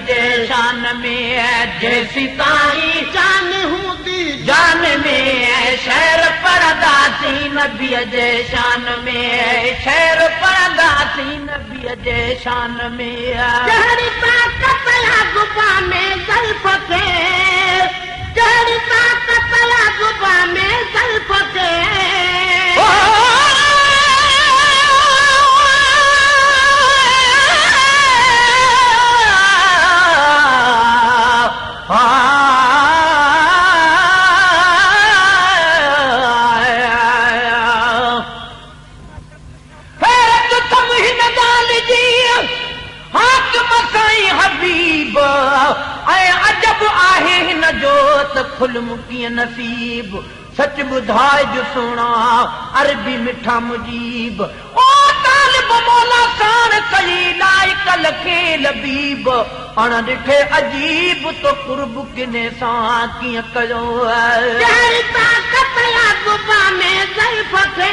जे शान में जैसी ताई जान हूंदी जान में शहर परदासी नबी जे शान में शहर परदासी नबी जे शान में जहरी ताकत गुबा में ज़ल्फ़ खे जहरी ताकत गुबा में ज़ल्फ़ खे खुलमुकी नसीब सच बुधाए जो सुना अरबी मिठा मुजीब ओ तालिब मौला साण कई लाइक लखे लबीब अण ॾिठे अजीब तो कुर्ब किने सां कीअं कयो जहिड़ी ताक़त या गुबा में ज़ल्फ़ खे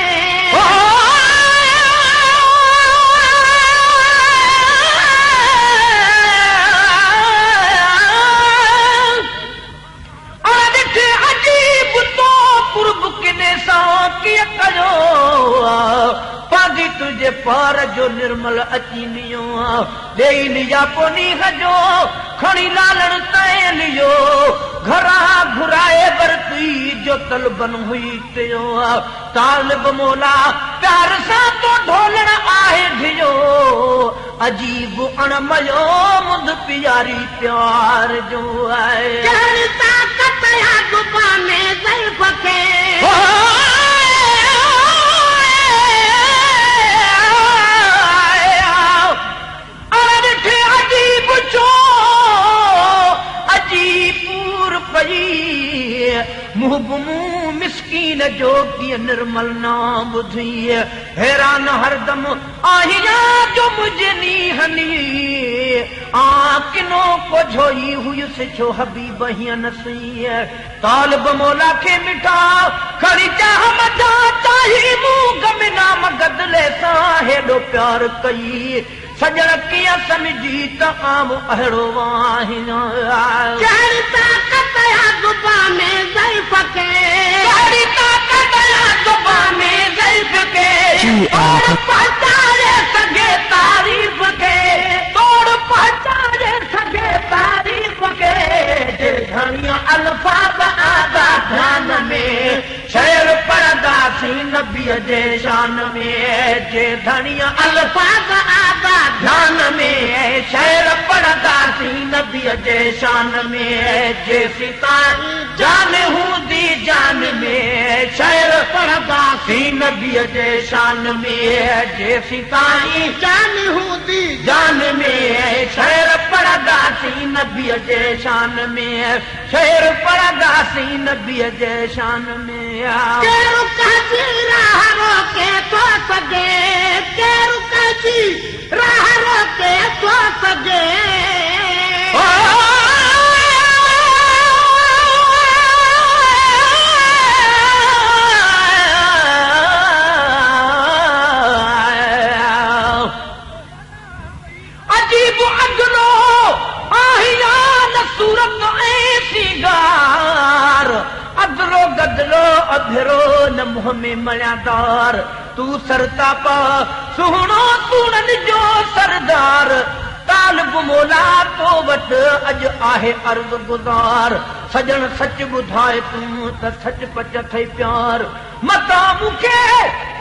पागी तुझे पार जो निर्मल अची नियो देई लिया पोनी हजो खणी लालण तय लियो घरा घुराए बरती जो तलबन हुई त्यो तालिब मौला प्यार सां तो ढोलण आहे ढियो अजीब अणमयो मुंद प्यारी प्यार जो आहे जहिड़ी ताक़त या गुबा में ज़ल्फ़ खे मुहबमू मिस्कीन जो कीअं निर्मल नाम ॿुधी हैरान हरदम आहियां जो मुझे नीहनी किनो को झोई हुयुसि छो हबीब हीअं नसी तालिब मौला खे मिठा खणी चाह मचा चाही मूं गम नाम गदले सां हेॾो प्यार कई सजण कीअं समझी त आम अहिड़ो वाहियां जहिड़ी ताक़त या गुबा में ज़ल्फ़ खे जहिड़ी ताक़त या गुबा में ज़ल्फ़ खे तोड़ पहचाने सघे तारीफ़ खे तोड़ पहचाने सघे तारीफ़ खे जे घणिया अल्फाज़ आदा ध्यान में शहर परदासी नबी जे शान में जे धनिया अल्फाज़ आदा ध्यान में शहर परदासी नबी जे शान में जे सिताई जान हूंदी जान में शहर परदासी नबी जे शान में जे सिताई जान हूंदी जान में शहर परदासी नबी जे शान में शहर परदासी नबी जे शान में केरु काजी राह रोके तो सघे केरु काजी राह रोके तो सघे अजीब अगलो आहिया न सूरत ऐसी गार अदरो गदलो अधरो न मुंह में मयादार तू सरता पा सुहणो तूणन जो सरदार तालिब मौला तो वट अज आहे अर्ज़ गुज़ार सजण सच ॿुधाए तूं त सच पच थई प्यार मता मूंखे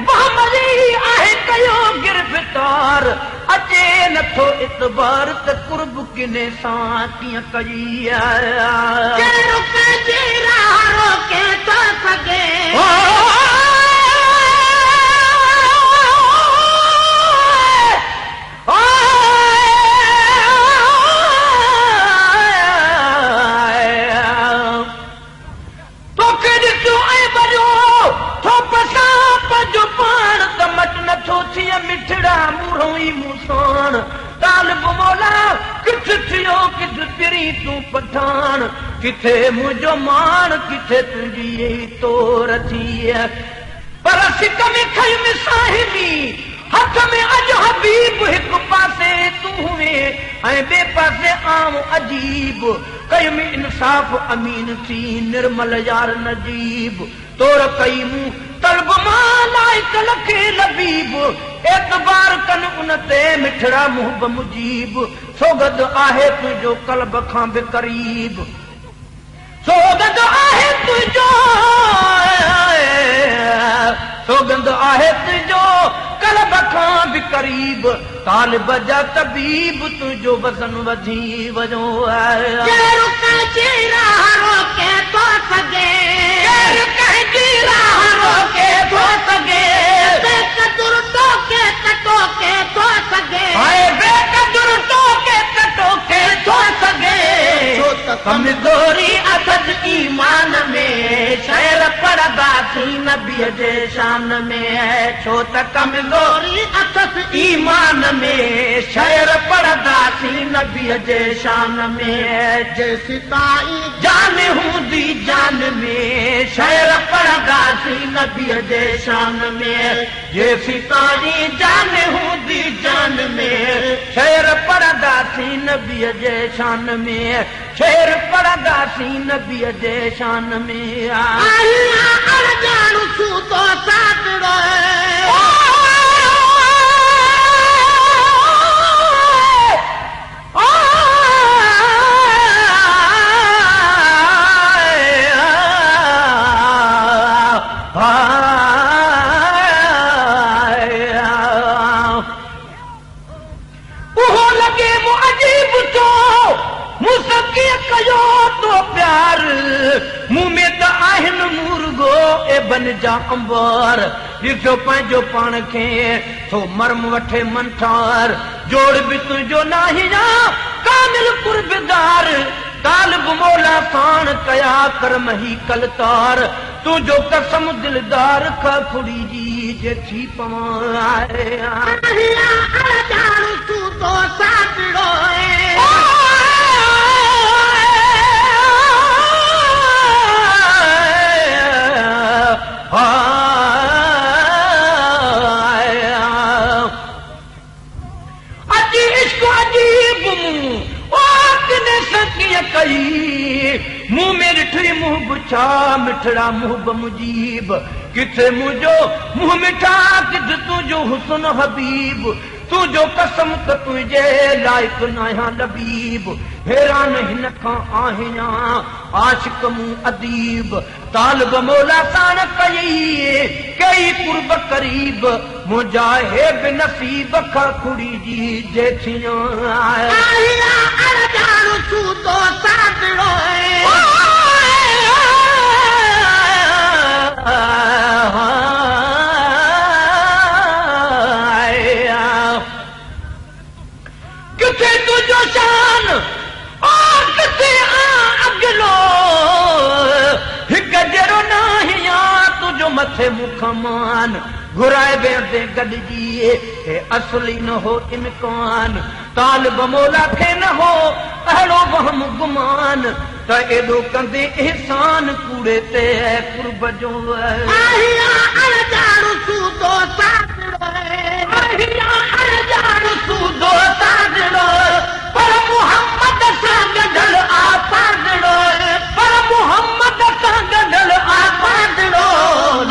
बहमरी आहे कयो गिरफ़्तार अचे नथो इतबार त कुर्ब किने सां कीअं कई केरु पंहिंजी राह रोके थो सघे मिठड़ा मुरोई मुसाण तालिब मौला किथे थियो किथे पिरी तूं पठान किथे मुंहिंजो मान किथे तुंहिंजी तोर थी पर सिक में खई में साहिबी हथ में अॼु हबीब हिकु पासे तूं हुए ऐं ॿिए पासे आम अजीब कयुम इंसाफ़ अमीन थी निर्मल यार नजीब तोर कई मूं तलब मां लाइक लखे लबीब एतबार कन उन ते मिठड़ा मुहब मुजीब सोगद आहे तुंहिंजो कल्ब खां बि करीब सोगंद आहे तुंहिंजो सोगंद आहे तुंहिंजो कल्ब खां बि करीब तालिब जा तबीब तुंहिंजो वज़न वधी वञो कमज़ोरी अथस ईमान में शहर पढ़ंदासीं नबीअ जे शान में छो त कमज़ोरी अथस ईमान में शहर पढ़ंदासीं नबीअ जे शान में जेसी ताईं जान हूंदी जान में शहर पढ़ंदासीं नबीअ जे शान में जेसी ताईं जान हूंदी जान में शहर पढ़ंदासीं नबीअ जे शान में शेर पढ़ंदासीं नबीअ जे शान में बन जा अंबार ॾिसो पंहिंजो पाण खे थो मरम वठे मंठार जोड़ बि तुंहिंजो नाही कामिल कुर्बदार तालिब मौला साण कया करम ही कलतार तुंहिंजो कसम दिलदार खुड़ी जी जे थी पवाए मुंह में ॾिठी मुंह बुछा मिठड़ा मुहब मुजीब किथे मुंहिंजो मुंह मिठा किथे तुंहिंजो हुस्न हबीब तुंहिंजो कसम त तुंहिंजे लाइक़ नाहियां लबीब हैरान हिन खां आहियां आशिक मूं अदीब तालिब मौला साण कई कुर्ब करीब मुंहिंजा हे बि नसीब खुड़ी जी जे थियां किथे तुंहिंजो शान किथे अॻिलो हिकु जहिड़ो नाहियां तुंहिंजो मथे मुखमान घुराए वेंदे गॾिजी हे असली न हो इम्कान तालिब मौला खे न हो अहिड़ो वहम गुमान त एॾो कंदे एहसान कूड़े ते कुर्ब जो पर मुहम्मद सां गॾल आपादड़ो पर मुहम्मद सां गॾल आपादड़ो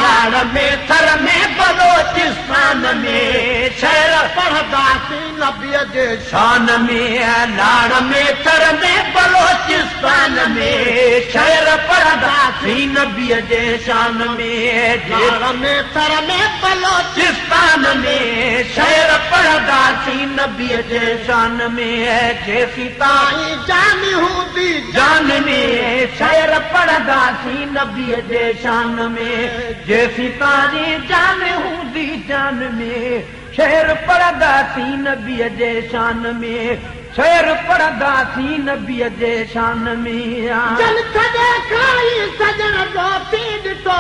लाड़ में थर में बलोचिस्तान में शहर पढ़ंदासीं नबीअ जे शान में लाड़ में थर में बलोचिस्तान में शहर पढ़ंदासीं नबीअ जे शान में लाड़ में थर में बलोचिस्तान में शहर पढ़ंदासीं नबीअ जे शान में जेसी ताईं जान हूंदी जान में शहर पढ़ंदासीं नबीअ जे शान में जेसी ताईं जान हूंदी जान में शहर पढ़ंदासीं नबीअ जे शान में शहर पढ़ंदासीं नबीअ जे शान में जल सॼे खाई सजण जो थी ॾिठो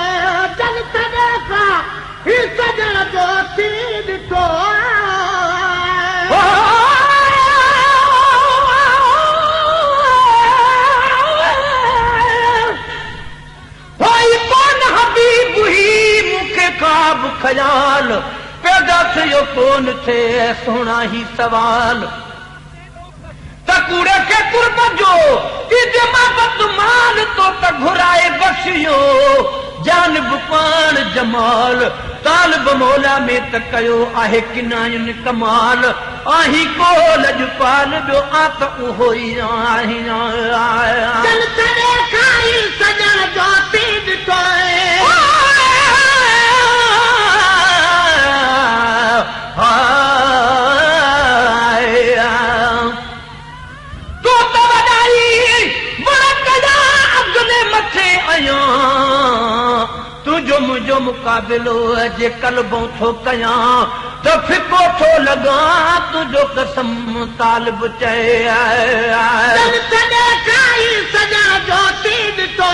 जल सॼे खां ही सजण जो थी ॾिठो ख्याल पैदा थियो कोन थे सोना ही सवाल कूड़े के कुर्ब जो इजमाबत माल तो त घुराए बसियो जानब पान जमाल तालिब मौला में त कयो आहे किनायन कमाल आही को लजपाल ॿियो आ त उहो ई आही चल तॾहिं खाई सजण जो पी ॾिठो तो त वॾाई वणकजा अॻिले मथे आहियां तुंहिंजो मुंहिंजो मुक़ाबिलो जे कलबो थो कयां त फिको थो लॻां तुंहिंजो कसम तालिब चए तॾहिं खाई सजण जो पी ॾिठो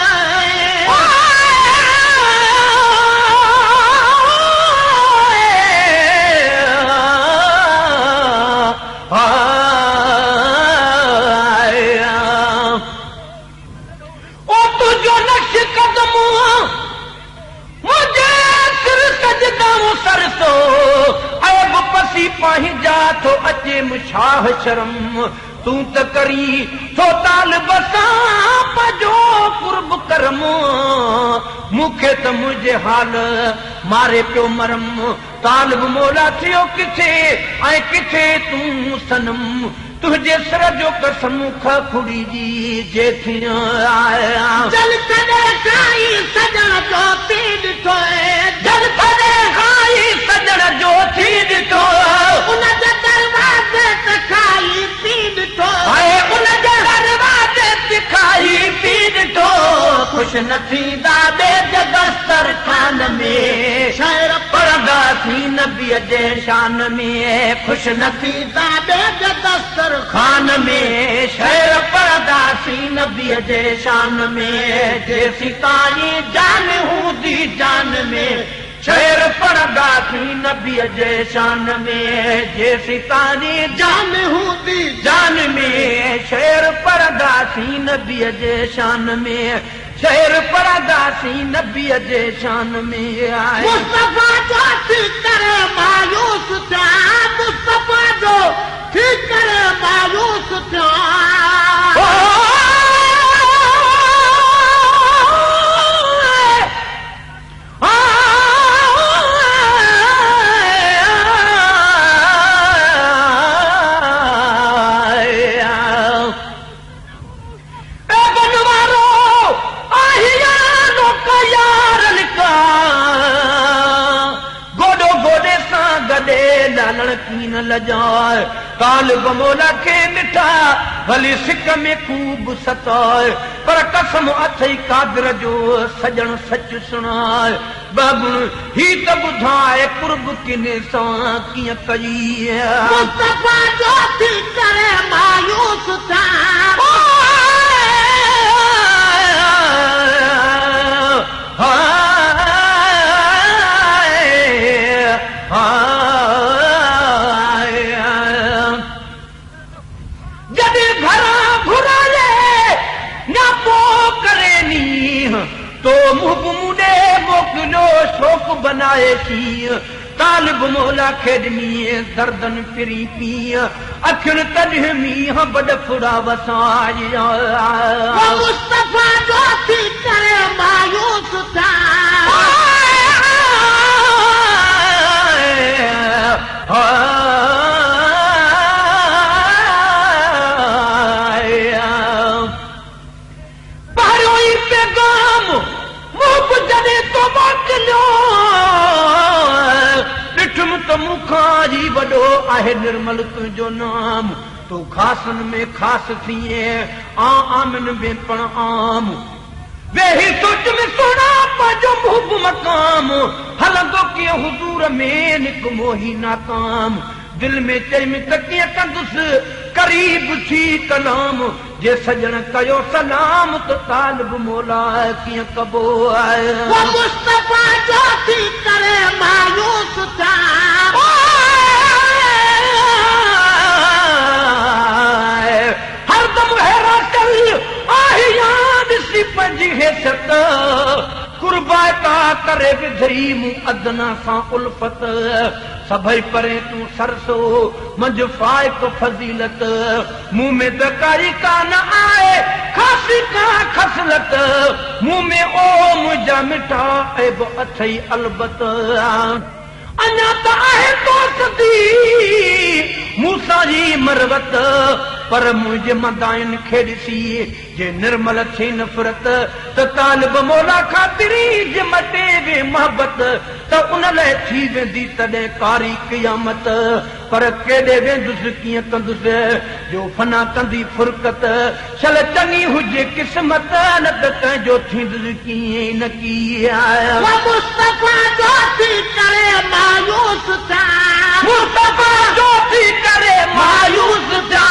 पंहिंजा थो अचे मुछाह शर्म तूं त करी थो तालिब सां पंहिंजो कुर्ब करम मूंखे त मुंहिंजे हाल मारे पियो मरम तालिब मौला थियो किथे ऐं किथे तूं सनम तुंहिंजे सिर जो कसम खुड़ी जी जे थी आया जल तॾहिं खाई सजण जो पी ॾिठो जल तॾहिं खाई सजण जो थी ॾिठो उनजे दरवाज़े ते खाई पी ॾिठो उन जे दरवाज़े ते खाई पी ॾिठो ख़ुशि न थींदा ॿिए दस्तर खान में शहर पढ़ंदासीं नबीअ जे शान में ख़ुशि न थींदा ॿिए दस्तर खान में शहर पढ़ंदासीं नबीअ जे शान में जेसीं ताईं जान हूंदी जान में शहर पढ़ंदासीं नबीअ जे शान में जेसीं ताईं जान हूंदी जान में शहर पढ़ंदासीं नबीअ जे शान में शहर पढ़ंदासीं नबीअ जे शान में आए मुस्तफा जो थी करे मायूस थिया मुस्तफा जो थी करे मायूस थिया न लजाए तालिब मौला खे मिठा भली सिक में खूब सताए पर कसम अथई कादिर जो सजण सच सुणाए बाबुण ही त ॿुधाए कुर्ब किने सां कीअं कई मुस्तफा जो थी करे मायूस था तो मुझे मोकिलियो शौक़ बनाए शींह तालिब मौला खे ॾिनी दर्दन फिरी पीअ अखियुनि तॾहिं मींहं वॾ फुड़ा वसाया मुस्तफा जो थी करे मायूस था मुखारी वॾो आहे निर्मल तुंहिंजो नाम तूं ख़ासनि में ख़ासि थिए आमिन में पण आम वेही सोच में सुणा पंहिंजो मुहब मक़ाम हलंदो कीअं हुज़ूर में निक मोही नाकाम दिल में चई त कीअं कंदुसि करीब थी कलाम जे सजण कयो सलाम त तालिब मौला कीअं कबो आहे मुस्तफा जो थी करे मायूस था हरदम हैरा कई आहियां ॾिसी पंहिंजी हैसियत कुर्बाता करे विधई मूं अदना सां उल्फत सभई परे तूं सरसो मंझ फाइक फज़ीलत मुंह में दकारी कान आहे खासी का खसलत मुंह में ओ मुंहिंजा मिठा ऐब अथई अलबत अञा त आहे दोस्ती मूंसां जी मरवत पर मुंहिंजे मदाइन खे ॾिसी जे निर्मल थी नफ़रत त तालिब मौला ख़ातिरी जे मटे वे मोहबत त उन लाइ थी वेंदी तॾहिं कारी क़यामत पर केॾे वेंदुसि कीअं कंदुसि जो फना कंदी फुरकत छल चङी हुजे क़िस्मत न त कंहिंजो थींदुसि कीअं न कीअं मुस्तफा जो थी करे मायूस था मुस्तफा जो थी करे मायूस था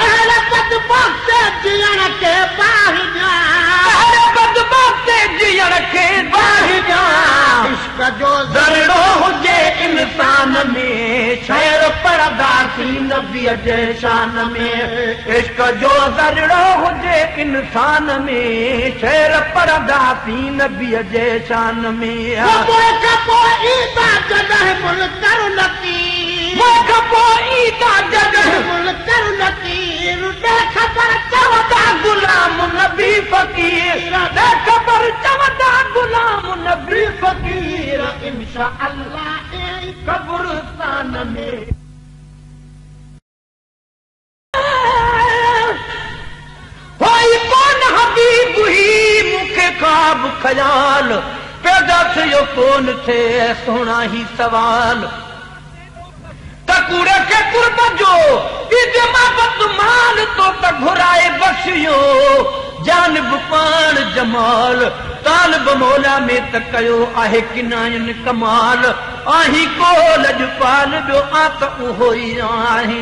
अहिड़े बदबख्त जीअण खे बाहि ॾियां अहिड़े बदबख्त जीअण खे बाहि ॾियां इश्क जो ज़रिड़ो हुजे इंसान में शहर परदासी नबीअ जे शान में इश्क जो ज़रिड़ो हुजे इंसान में शहर परदासी नबीअ जे शान में पोइ ईंदा जॾहिं मुनकर नकीर ईदा जगह मुनकर नकीर दे ख़बर चवंदा गुलाम नबी फ़कीर दे ख़बर चवंदा गुलाम नबी फ़कीर इंशा अल्लाह कब्रिस्तान में होई कोन हबीब ही मूंखे ख्वाब ख़याल पैदा थियो कोन थे सोना ही सवाल तकूड़े के कुर्ब जो इजमाबत माल तो त घुराए बसियो जानब पान जमाल तालिब मौला में त कयो आहे किनायन कमाल आही को लजपाल जो आ त उहो ई आही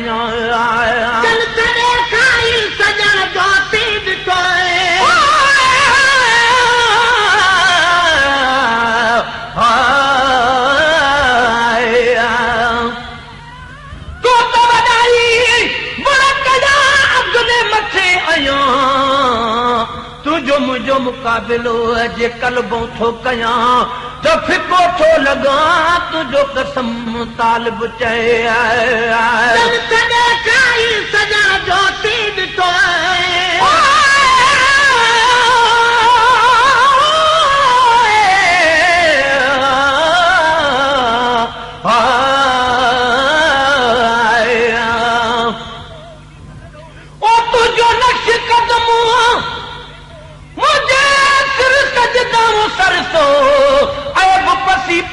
चल तॾे खाई सजण जो थी ॾिठो तुझो मुझो मुकाबिलो जे कलबों थो कयां त फिको थो लॻा तुझो कसम तालिब चए तॾे खाई सजण जो थी ॾिठो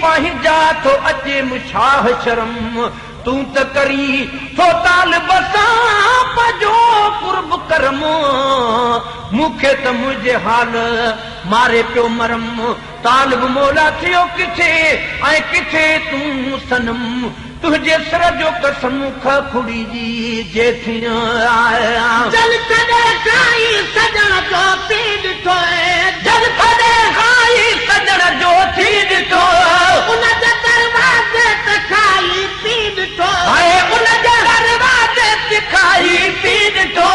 पंहिंजा थो अचे मुछाह शर्म तूं त करी थो तालिब सां पंहिंजो कुर्ब करम मूंखे त मुंहिंजे हाल मारे पियो मरम तालिब मौला थियो किथे ऐं किथे तूं सनम तुंहिंजे सर जो कसम खुड़ी जी जे जल तॾे खाई सजण जो थी ॾिठो जल तॾे खाई सजण जो थी ॾिठो उन जे दरवाज़े ते खाई पी ॾिठो उन जे दरवाज़े ते खाई पी ॾिठो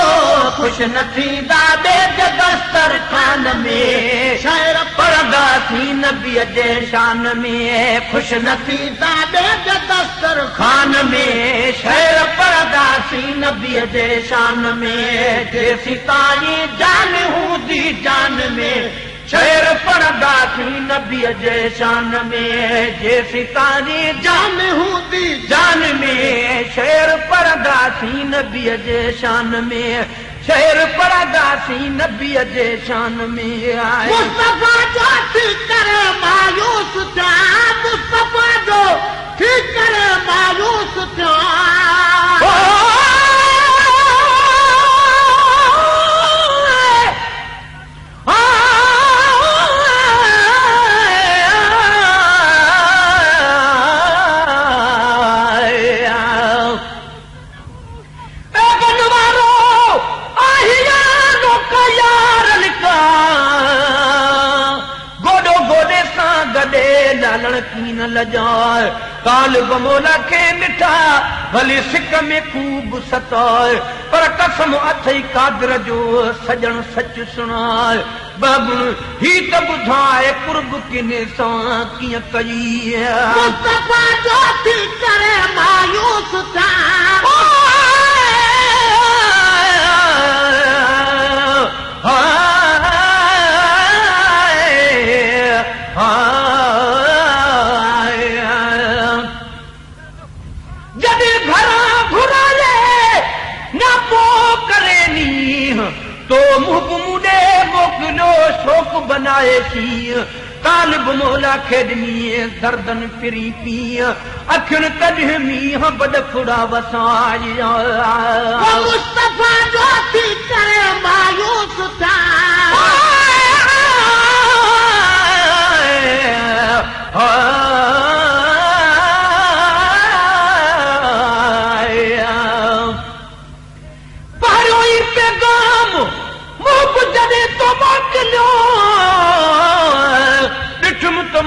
ख़ुशि न थींदा ॿिए जे दस्तर खान में शायर परदासी नबीअ जे शान में ख़ुशि न थींदा ॿिए जे दस्तर खान में शहर परदासी नबीअ जे शान में जेसी ताईं जान हूंदी जान में शहर परदासी नबीअ जे शान में जेसी ताईं जान हूंदी जान में शहर परदासी नबीअ जे शान में शहर परदासी नबीअ जे शान में मुस्तफा जो थी करे मायूस थिया मुस्तफा जो थी करे मायूस थिया लालण की न लजाए तालिब मौला खे मिठा भले सिक में खूब सताए पर कसम अथई कादर जो सजण सच सुणाए बाबुण ही त ॿुधाए कुर्ब किने सां कीअं कई मुस्तफा जो थी करे मायूस था तो मुख मुडे मोकिलियो शोक बनाए शींह तालिब मौला खेॾनी दर्दन फिरी पीअ अखियुनि कॾहिं मींहं बदखुड़ा वसाई मुस्तफा जो थी करे मायूस था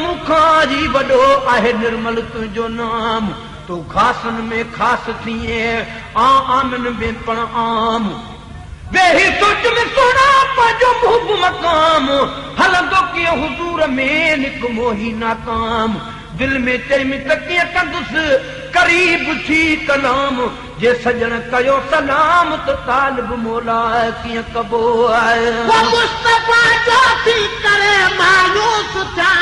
मुखारी वॾो आहे निर्मल तुंहिंजो नाम तूं ख़ासनि में ख़ासि थिए आमिन में पण आम वेही सोच में सोना पंहिंजो मुंहुं मक़ाम हलंदो कीअं हुज़ूर में निक मोही नाकाम दिल में चईं त कीअं कंदुसि करीब थी कलाम जे सजण कयो सलाम त तालिब मौला कीअं कबो आहे मुस्तफा जो थी करे मायूस था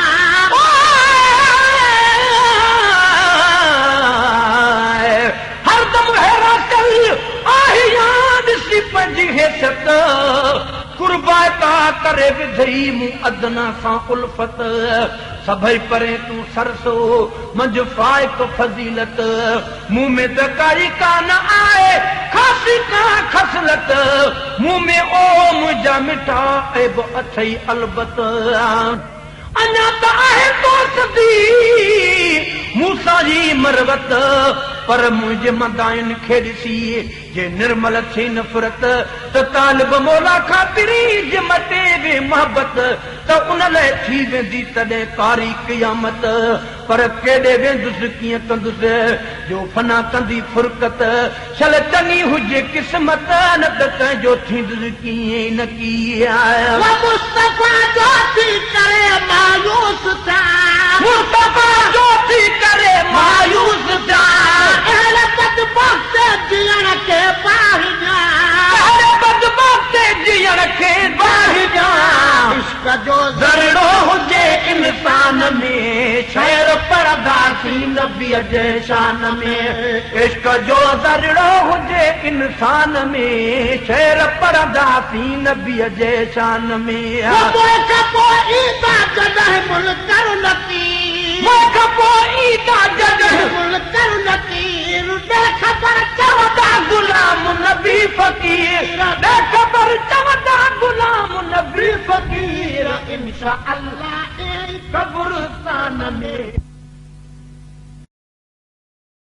हरदम हैरा कल आहे याद सी पंहिंजी हैसियत कुर्बाता करे विधई मूं अदना सां उल्फत सभई परे तूं सरसो मंझ फाइक फज़ीलत मुंह में त काई कान आहे खासी का खसलत मुंह में ओ मुंहिंजा मिठा ऐब अथई अलबत अञा त आहे दोस्ती मूंसां जी मरवत पर मुंहिंजे मदायुनि खे ॾिसी जे निर्मल थी नफ़रत त तालिब मौला खां प्रीज मटे वे मोहबत त उन लाइ थी वेंदी तॾहिं कारी क़यामत पर केॾे वेंदुसि कीअं कंदुसि जो फना कंदी फुरकत छल चङी हुजे क़िस्मत न त कंहिंजो थींदुसि कीअं न कीअं मुस्तफा जो थी करे मायूस था मुस्तफा जो थी करे मायूस था अहिड़े बदबख्त जीअण खे बाहि ॾियां अहिड़े बदबख्त जीअण खे बाहि ॾियां इश्क जो ज़रिड़ो हुजे इंसान में शहर परदासी नबीअ जे शान में इश्क जो ज़रिड़ो हुजे इंसान में शहर परदासी नबीअ जे शान में पोइ ईंदा जॾहिं मुल्कर नकीर ईदा जॾहिं मुल्कर नकीर ख़बर चवंदा गुलाम नबी फ़कीर ख़बर चवंदा गुलाम नबी फ़कीर इंशा अल्लाह कब्रिस्तान में